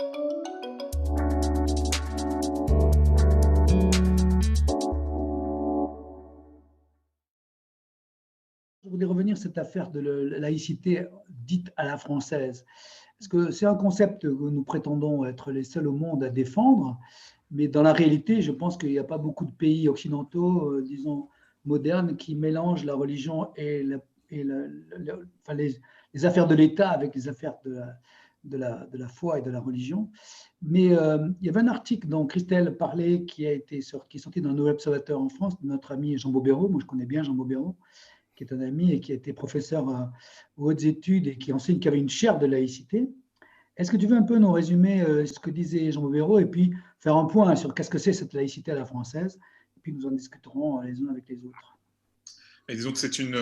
Je voulais revenir sur cette affaire de la laïcité dite à la française. Parce que c'est un concept que nous prétendons être les seuls au monde à défendre, mais dans la réalité, je pense qu'il n'y a pas beaucoup de pays occidentaux, disons, modernes, qui mélangent la religion enfin, les affaires de l'État avec les affaires de la foi et de la religion. Mais il y avait un article dont Christelle parlait qui est sorti dans Nouvel Observateur en France, de notre ami Jean Bobéro. Moi, je connais bien Jean Bobéro, qui est un ami et qui a été professeur aux hautes études et qui enseigne, qui avait une chaire de laïcité. Est-ce que tu veux un peu nous résumer ce que disait Jean Bobéro et puis faire un point sur qu'est-ce que c'est cette laïcité à la française, et puis nous en discuterons les uns avec les autres. Et disons que c'est une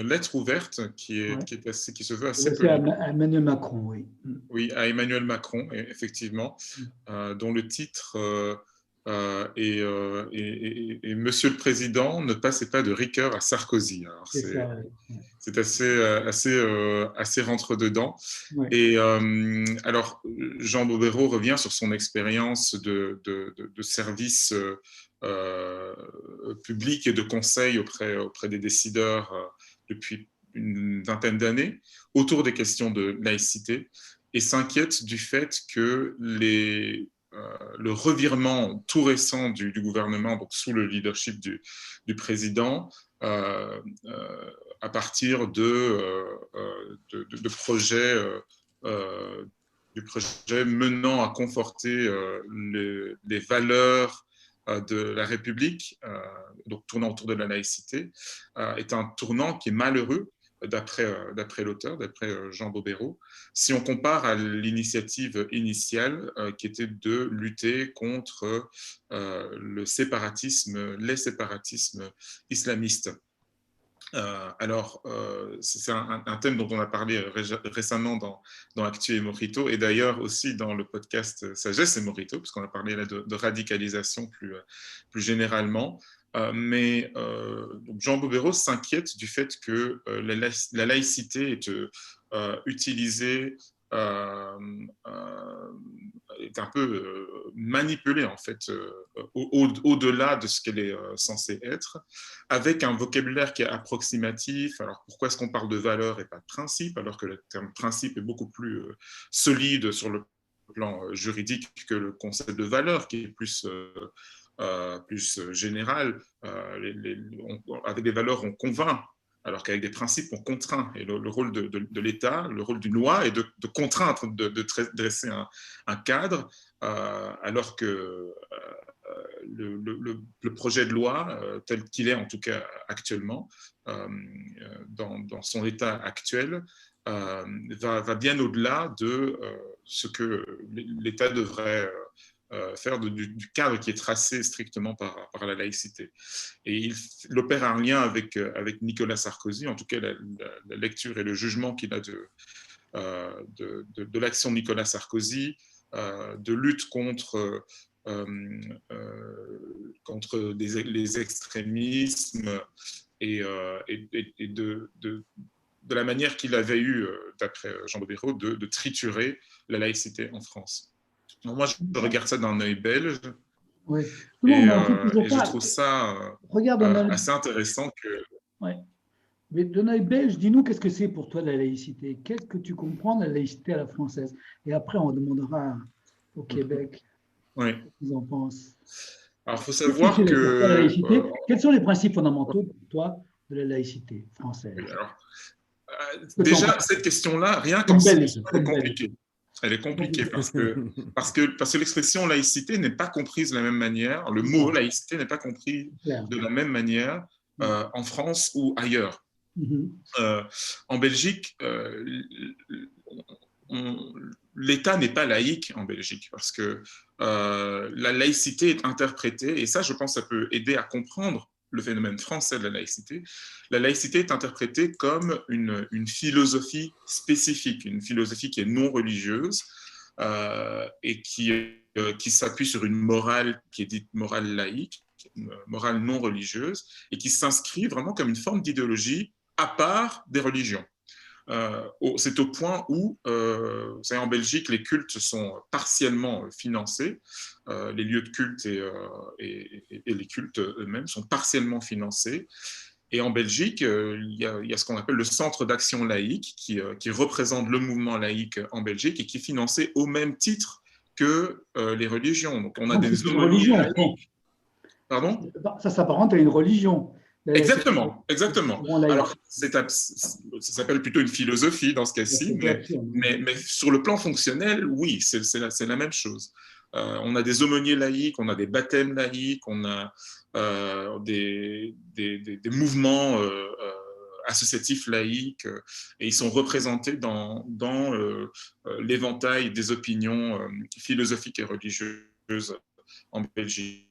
lettre ouverte qui se veut assez c'est à Emmanuel Macron, oui. Oui, à Emmanuel Macron, effectivement, dont le titre est Monsieur le Président, ne passez pas de Ricoeur à Sarkozy. Alors, c'est assez rentre-dedans. Ouais. Et alors, Jean Bobéro revient sur son expérience de service public et de conseil auprès des décideurs depuis une vingtaine d'années autour des questions de laïcité et s'inquiète du fait que le revirement tout récent du gouvernement, donc sous le leadership du président, à partir de projets du projet menant à conforter les valeurs de la République, donc tournant autour de la laïcité, est un tournant qui est malheureux, d'après l'auteur, d'après Jean Bobéro, si on compare à l'initiative initiale qui était de lutter contre les séparatismes islamistes. Alors, c'est un thème dont on a parlé récemment dans Actu et Morito, et d'ailleurs aussi dans le podcast Sagesse et Morito, puisqu'on a parlé là de radicalisation plus généralement. Mais donc Jean Bobéro s'inquiète du fait que la laïcité est utilisée, est un peu manipulée en fait, au-delà de ce qu'elle est censée être, avec un vocabulaire qui est approximatif. Alors pourquoi est-ce qu'on parle de valeur et pas de principe, alors que le terme principe est beaucoup plus solide sur le plan juridique que le concept de valeur, qui est plus général. Avec des valeurs, on convainc, alors qu'avec des principes, on contraint. Et le rôle de l'État, le rôle d'une loi est de contraindre, de dresser un cadre, alors que le projet de loi, tel qu'il est en tout cas actuellement, dans son état actuel, va bien au-delà de ce que l'État devrait faire du cadre qui est tracé strictement par la laïcité. Et il opère un lien avec Nicolas Sarkozy, en tout cas la lecture et le jugement qu'il a de l'action de Nicolas Sarkozy, de lutte contre les extrémismes et de la manière qu'il avait eu, d'après Jean Bobéro, de triturer la laïcité en France. Donc moi, je regarde ça d'un œil belge, oui. Et je trouve ça assez intéressant que... Ouais. Mais d'un œil belge, dis-nous, qu'est-ce que c'est pour toi la laïcité? Qu'est-ce que tu comprends de la laïcité à la française? Et après, on demandera au Québec ce qu'ils en pensent. Alors, il faut savoir que... La laïcité, quels sont les principes fondamentaux pour toi de la laïcité française? Oui, alors, déjà, cette question-là, rien qu'en soi, est compliquée. Elle est compliquée parce que l'expression laïcité n'est pas comprise de la même manière. Le mot laïcité n'est pas compris de la même manière en France ou ailleurs. En Belgique, l'État n'est pas laïque en Belgique parce que la laïcité est interprétée, et ça, je pense, ça peut aider à comprendre le phénomène français de la laïcité. La laïcité est interprétée comme une philosophie spécifique, une philosophie qui est non religieuse et qui s'appuie sur une morale qui est dite morale laïque, une morale non religieuse, et qui s'inscrit vraiment comme une forme d'idéologie à part des religions. C'est au point où, vous savez, en Belgique, les cultes sont partiellement financés. Les lieux de culte et les cultes eux-mêmes sont partiellement financés. Et en Belgique, il y a ce qu'on appelle le Centre d'action laïque qui représente le mouvement laïque en Belgique et qui est financé au même titre que les religions. Donc, on a Donc, des c'est une aumôniers religion. Bon, laïques. Pardon? ça s'apparente à une religion. Exactement, exactement. Courant laïque. Alors, ça s'appelle plutôt une philosophie dans ce cas-ci, C'est absurde. mais sur le plan fonctionnel, oui, c'est la même chose. On a des aumôniers laïques, on a des baptêmes laïques, on a des mouvements associatifs laïques, et ils sont représentés dans l'éventail des opinions philosophiques et religieuses en Belgique.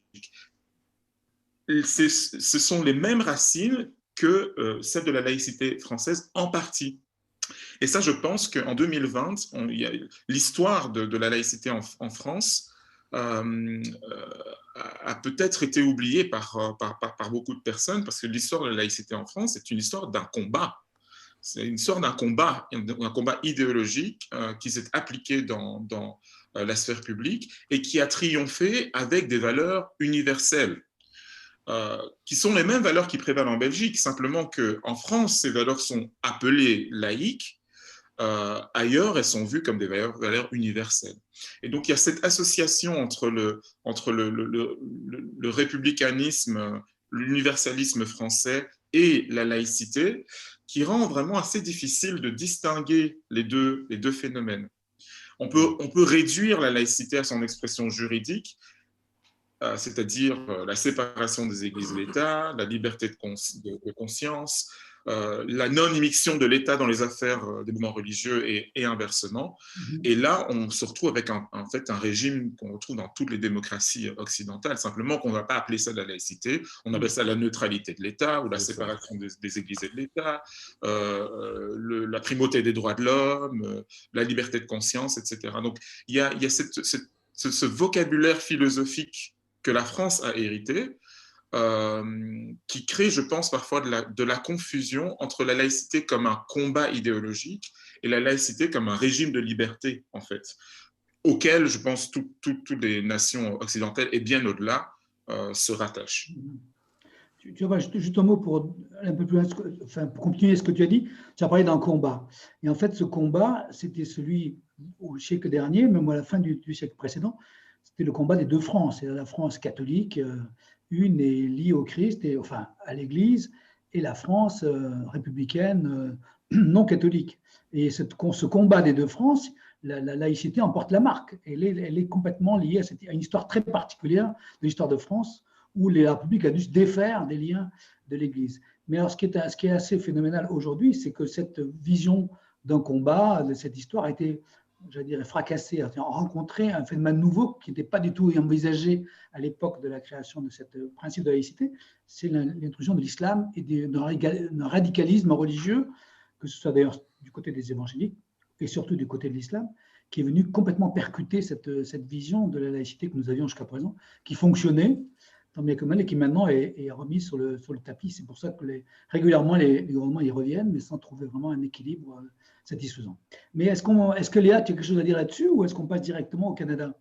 Ce sont les mêmes racines que celles de la laïcité française en partie. Et ça, je pense qu'en 2020, l'histoire de la laïcité en France a peut-être été oubliée par beaucoup de personnes, parce que l'histoire de la laïcité en France est une histoire d'un combat. C'est une sorte d'un combat idéologique qui s'est appliqué dans la sphère publique et qui a triomphé avec des valeurs universelles. Qui sont les mêmes valeurs qui prévalent en Belgique, simplement qu'en France, ces valeurs sont appelées laïques, ailleurs, elles sont vues comme des valeurs universelles. Et donc, il y a cette association entre le républicanisme, l'universalisme français et la laïcité qui rend vraiment assez difficile de distinguer les deux phénomènes. On peut réduire la laïcité à son expression juridique, c'est-à-dire la séparation des églises et l'État, la liberté de conscience, la non-immixtion de l'État dans les affaires des mouvements religieux et inversement. Et là, on se retrouve avec en fait un régime qu'on retrouve dans toutes les démocraties occidentales, simplement qu'on ne va pas appeler ça de la laïcité, on appelle ça la neutralité de l'État ou la séparation des églises et de l'État, la primauté des droits de l'homme, la liberté de conscience, etc. Donc, il y a ce vocabulaire philosophique que la France a hérité, qui crée, je pense, parfois de la confusion entre la laïcité comme un combat idéologique et la laïcité comme un régime de liberté, en fait, auquel, je pense, toutes les nations occidentales et bien au-delà se rattachent. Tu vois, juste un mot pour un peu plus, enfin, pour continuer ce que tu as dit. Tu as parlé d'un combat. Et en fait, ce combat, c'était celui au siècle dernier, même à la fin du siècle précédent, c'était le combat des deux France. La France catholique, une est liée au Christ, enfin à l'Église, et la France républicaine non catholique. Et ce combat des deux France, la laïcité en porte la marque. Elle est complètement liée à une histoire très particulière de l'histoire de France, où la République a dû se défaire des liens de l'Église. Mais alors, ce qui est assez phénoménal aujourd'hui, c'est que cette vision d'un combat, de cette histoire, a été, je dirais, fracassée, a rencontré un phénomène nouveau qui n'était pas du tout envisagé à l'époque de la création de ce principe de laïcité, c'est l'intrusion de l'islam et d'un radicalisme religieux, que ce soit d'ailleurs du côté des évangéliques et surtout du côté de l'islam, qui est venu complètement percuter cette vision de la laïcité que nous avions jusqu'à présent, qui fonctionnait, tant bien que mal, et qui maintenant est remis sur le tapis. C'est pour ça que régulièrement, les gouvernements y reviennent, mais sans trouver vraiment un équilibre satisfaisant. Mais est-ce que Léa, tu as quelque chose à dire là-dessus, ou est-ce qu'on passe directement au Canada?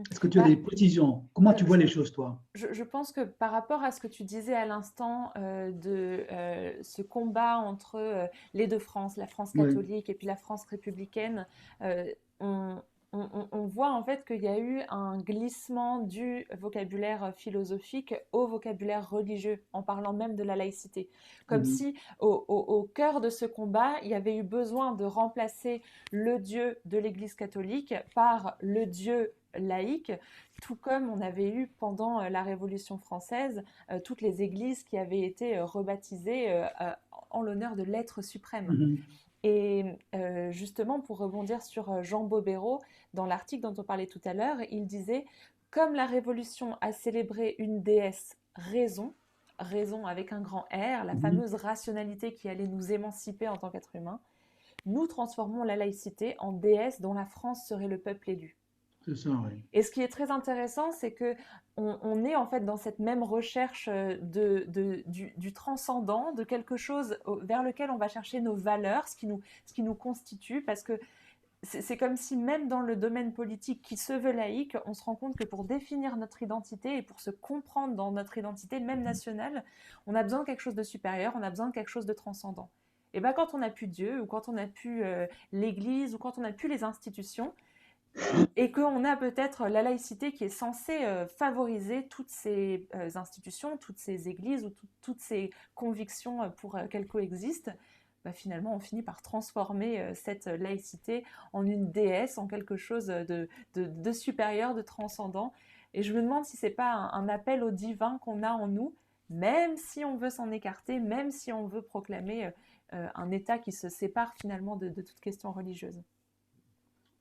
Est-ce que tu as des précisions? Comment tu vois les choses, toi? Je pense que par rapport à ce que tu disais à l'instant de ce combat entre les deux France, la France catholique et puis la France républicaine, on voit en fait qu'il y a eu un glissement du vocabulaire philosophique au vocabulaire religieux, en parlant même de la laïcité. Comme si au cœur de ce combat, il y avait eu besoin de remplacer le Dieu de l'Église catholique par le Dieu laïque, tout comme on avait eu pendant la Révolution française toutes les églises qui avaient été rebaptisées en l'honneur de l'être suprême. Et justement, pour rebondir sur Jean Bobéro, dans l'article dont on parlait tout à l'heure, il disait « Comme la Révolution a célébré une déesse raison, raison avec un grand R, la fameuse rationalité qui allait nous émanciper en tant qu'être humain, nous transformons la laïcité en déesse dont la France serait le peuple élu. » C'est ça, oui. Et ce qui est très intéressant, c'est que on est en fait dans cette même recherche du transcendant, de quelque chose vers lequel on va chercher nos valeurs, ce qui nous constitue, parce que c'est comme si même dans le domaine politique qui se veut laïque, on se rend compte que pour définir notre identité et pour se comprendre dans notre identité, même nationale, on a besoin de quelque chose de supérieur, on a besoin de quelque chose de transcendant. Et bien quand on n'a plus Dieu, ou quand on n'a plus l'Église, ou quand on n'a plus les institutions, et qu'on a peut-être la laïcité qui est censée favoriser toutes ces institutions, toutes ces églises ou toutes ces convictions pour qu'elles coexistent, bah, finalement on finit par transformer cette laïcité en une déesse, en quelque chose de supérieur, de transcendant. Et je me demande si c'est pas un appel au divin qu'on a en nous, même si on veut s'en écarter, même si on veut proclamer un État qui se sépare finalement de toute question religieuse.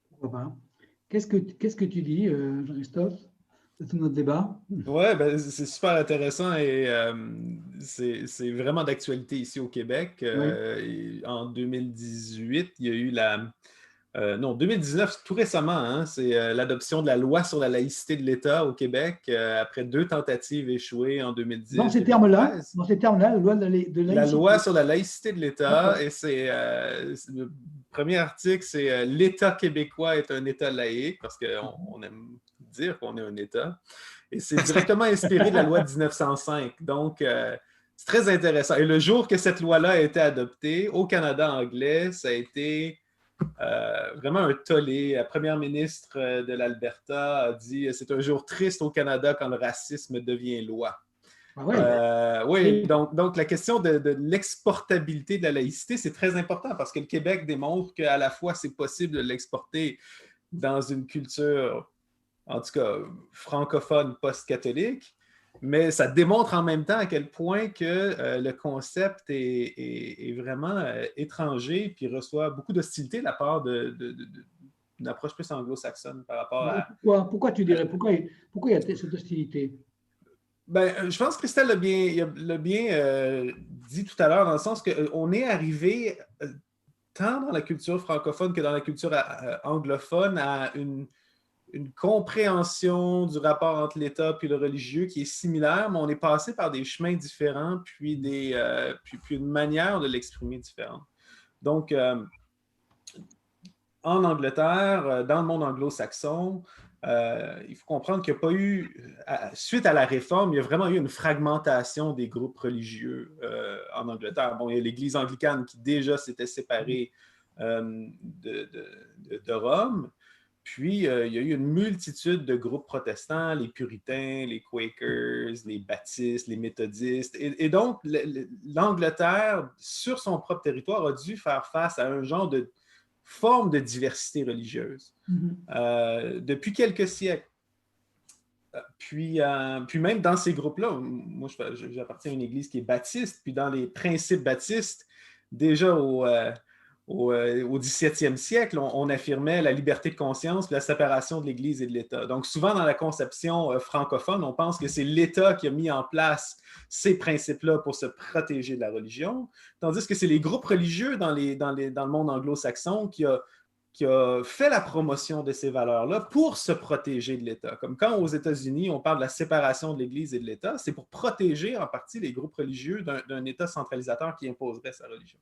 Pourquoi pas? Qu'est-ce que tu dis, Jean-Christophe, de tout notre débat? Ouais, ben, c'est super intéressant et c'est vraiment d'actualité ici au Québec. Oui. En 2018, il y a eu non, 2019, tout récemment, hein, c'est l'adoption de la loi sur la laïcité de l'État au Québec, après 2 tentatives échouées en 2010 Dans et ces termes-là, 2013. la loi de La laïcité. loi sur la laïcité de l'État, D'accord. et le premier article, c'est l'État québécois est un État laïque, parce qu'on aime dire qu'on est un État. Et c'est directement inspiré de la loi de 1905. Donc, c'est très intéressant. Et le jour que cette loi-là a été adoptée, au Canada anglais, ça a été vraiment un tollé. La première ministre de l'Alberta a dit « C'est un jour triste au Canada quand le racisme devient loi ». Ah ouais. Oui, donc la question de l'exportabilité de la laïcité, c'est très important parce que le Québec démontre qu'à la fois c'est possible de l'exporter dans une culture, en tout cas francophone post-catholique, mais ça démontre en même temps à quel point que le concept est vraiment étranger puis reçoit beaucoup d'hostilité de la part d'une approche plus anglo-saxonne par rapport Pourquoi tu dirais, pourquoi il y a cette hostilité? Ben, je pense que Christelle l'a bien dit tout à l'heure, dans le sens qu'on est arrivé, tant dans la culture francophone que dans la culture anglophone, à une compréhension du rapport entre l'État et le religieux qui est similaire, mais on est passé par des chemins différents, puis une manière de l'exprimer différente. Donc, en Angleterre, dans le monde anglo-saxon, il faut comprendre qu'il n'y a pas eu, suite à la réforme, il y a vraiment eu une fragmentation des groupes religieux en Angleterre. Bon, il y a l'Église anglicane qui déjà s'était séparée de Rome. Puis, il y a eu une multitude de groupes protestants, les puritains, les Quakers, les baptistes, les méthodistes. Et donc, l'Angleterre, sur son propre territoire, a dû faire face à un genre de forme de diversité religieuse depuis quelques siècles. Puis même dans ces groupes-là, moi, j'appartiens à une église qui est baptiste, puis dans les principes baptistes, déjà au 17e siècle, on affirmait la liberté de conscience et la séparation de l'Église et de l'État. Donc, souvent, dans la conception francophone, on pense que c'est l'État qui a mis en place ces principes-là pour se protéger de la religion, tandis que c'est les groupes religieux dans le monde anglo-saxon qui a fait la promotion de ces valeurs-là pour se protéger de l'État. Comme quand aux États-Unis, on parle de la séparation de l'Église et de l'État, c'est pour protéger en partie les groupes religieux d'un État centralisateur qui imposerait sa religion.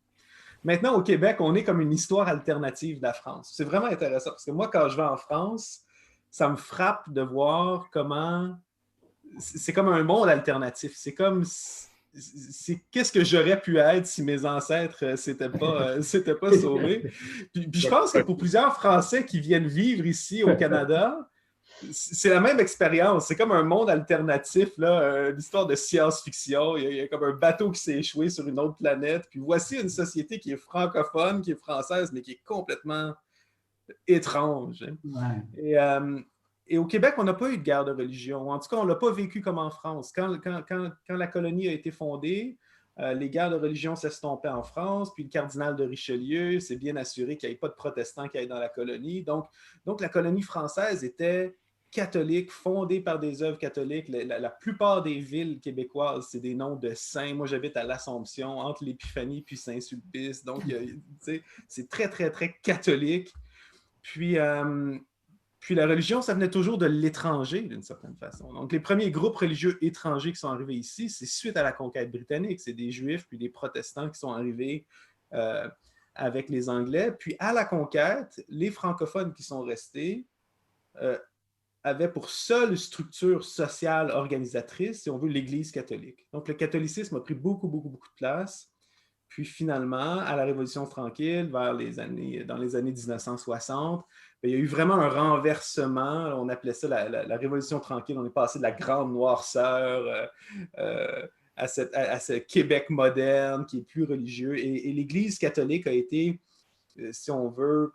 Maintenant, au Québec, on est comme une histoire alternative de la France. C'est vraiment intéressant parce que moi, quand je vais en France, ça me frappe de voir comment c'est comme un monde alternatif. C'est comme qu'est-ce que j'aurais pu être si mes ancêtres s'étaient pas sauvés. Puis je pense que pour plusieurs Français qui viennent vivre ici au Canada, c'est la même expérience. C'est comme un monde alternatif, là, une histoire de science-fiction. Il y a comme un bateau qui s'est échoué sur une autre planète. Puis voici une société qui est francophone, qui est française, mais qui est complètement étrange. Ouais. Et au Québec, on n'a pas eu de guerre de religion. En tout cas, on ne l'a pas vécu comme en France. Quand la colonie a été fondée, les guerres de religion s'estompaient en France, puis le cardinal de Richelieu s'est bien assuré qu'il n'y ait pas de protestants qui aillent dans la colonie. Donc la colonie française était catholique, fondée par des œuvres catholiques. La plupart des villes québécoises, c'est des noms de saints. Moi, j'habite à l'Assomption, entre l'Épiphanie puis Saint-Sulpice. Donc, c'est très, très, très catholique. Puis Puis la religion, ça venait toujours de l'étranger, d'une certaine façon. Donc, les premiers groupes religieux étrangers qui sont arrivés ici, c'est suite à la conquête britannique. C'est des Juifs puis des protestants qui sont arrivés avec les Anglais. Puis à la conquête, les francophones qui sont restés avaient pour seule structure sociale organisatrice, si on veut, l'Église catholique. Donc, le catholicisme a pris beaucoup de place. Puis finalement, à la Révolution tranquille, dans les années 1960, il y a eu vraiment un renversement. On appelait ça la Révolution tranquille. On est passé de la grande noirceur à ce Québec moderne qui est plus religieux. Et l'Église catholique a été, si on veut,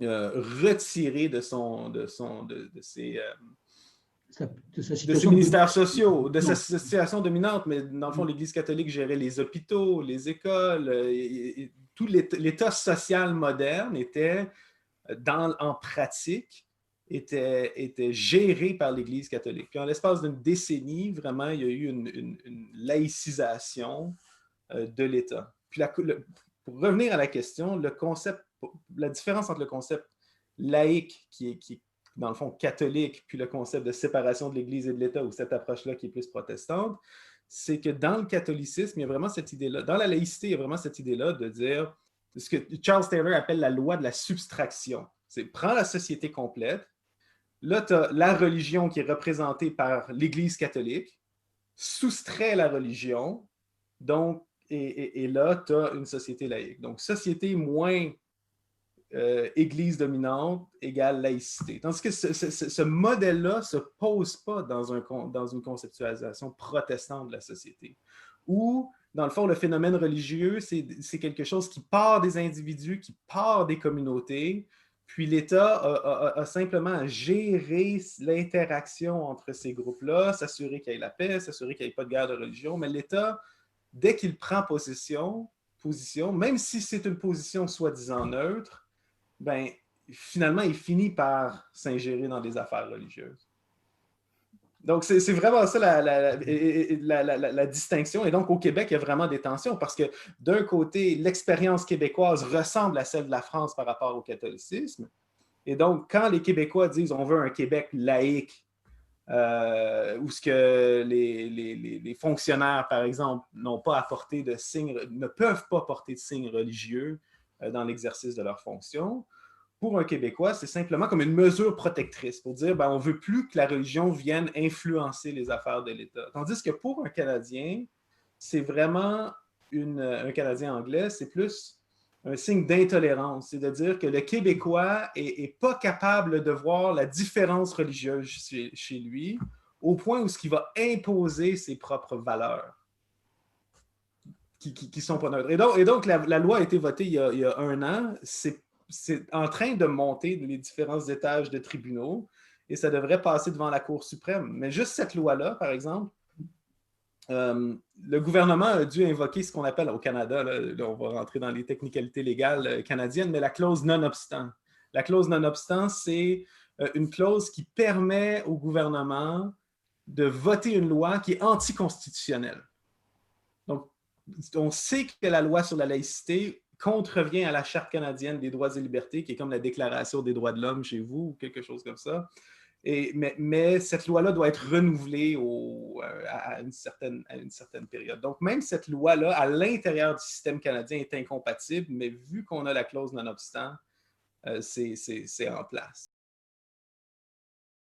retirée de ses ministères sociaux, de sa situation dominante, mais dans le fond, l'Église catholique gérait les hôpitaux, les écoles, et tout l'État social moderne était, en pratique, était géré par l'Église catholique. Puis en l'espace d'une décennie, vraiment, il y a eu une laïcisation de l'État. Puis pour revenir à la question, la différence entre le concept laïque, qui est dans le fond catholique, puis le concept de séparation de l'Église et de l'État, ou cette approche-là qui est plus protestante, c'est que dans le catholicisme, il y a vraiment cette idée-là, dans la laïcité, il y a vraiment cette idée-là de dire ce que Charles Taylor appelle la loi de la subtraction. C'est prends la société complète, là, tu as la religion qui est représentée par l'Église catholique, soustrait la religion, donc, et là, tu as une société laïque. Donc, société moins Église dominante égale laïcité. Tandis que ce modèle-là ne se pose pas dans une conceptualisation protestante de la société, où, dans le fond, le phénomène religieux, c'est quelque chose qui part des individus, qui part des communautés, puis l'État a simplement géré l'interaction entre ces groupes-là, s'assurer qu'il y ait la paix, s'assurer qu'il n'y ait pas de guerre de religion, mais l'État, dès qu'il prend position, même si c'est une position soi-disant neutre, ben, finalement, il finit par s'ingérer dans des affaires religieuses. Donc, c'est vraiment ça la distinction. Et donc, au Québec, il y a vraiment des tensions parce que, d'un côté, l'expérience québécoise ressemble à celle de la France par rapport au catholicisme. Et donc, quand les Québécois disent « on veut un Québec laïque », où ce que les fonctionnaires, par exemple, n'ont pas apporté de signes, ne peuvent pas porter de signes religieux dans l'exercice de leurs fonctions. Pour un Québécois, c'est simplement comme une mesure protectrice pour dire on ne veut plus que la religion vienne influencer les affaires de l'État. Tandis que pour un Canadien, c'est vraiment un Canadien anglais, c'est plus un signe d'intolérance. C'est de dire que le Québécois n'est pas capable de voir la différence religieuse chez lui au point où il va imposer ses propres valeurs. Qui sont pas neutres. Et donc la loi a été votée il y a 1 an. C'est en train de monter les différents étages de tribunaux et ça devrait passer devant la Cour suprême. Mais juste cette loi-là, par exemple, le gouvernement a dû invoquer ce qu'on appelle au Canada, là, on va rentrer dans les technicalités légales canadiennes, mais la clause non-obstant. La clause non-obstant, c'est une clause qui permet au gouvernement de voter une loi qui est anticonstitutionnelle. Donc, on sait que la loi sur la laïcité contrevient à la Charte canadienne des droits et libertés, qui est comme la Déclaration des droits de l'homme chez vous, ou quelque chose comme ça. Mais cette loi-là doit être renouvelée à une certaine période. Donc, même cette loi-là, à l'intérieur du système canadien, est incompatible, mais vu qu'on a la clause non-obstant, c'est en place.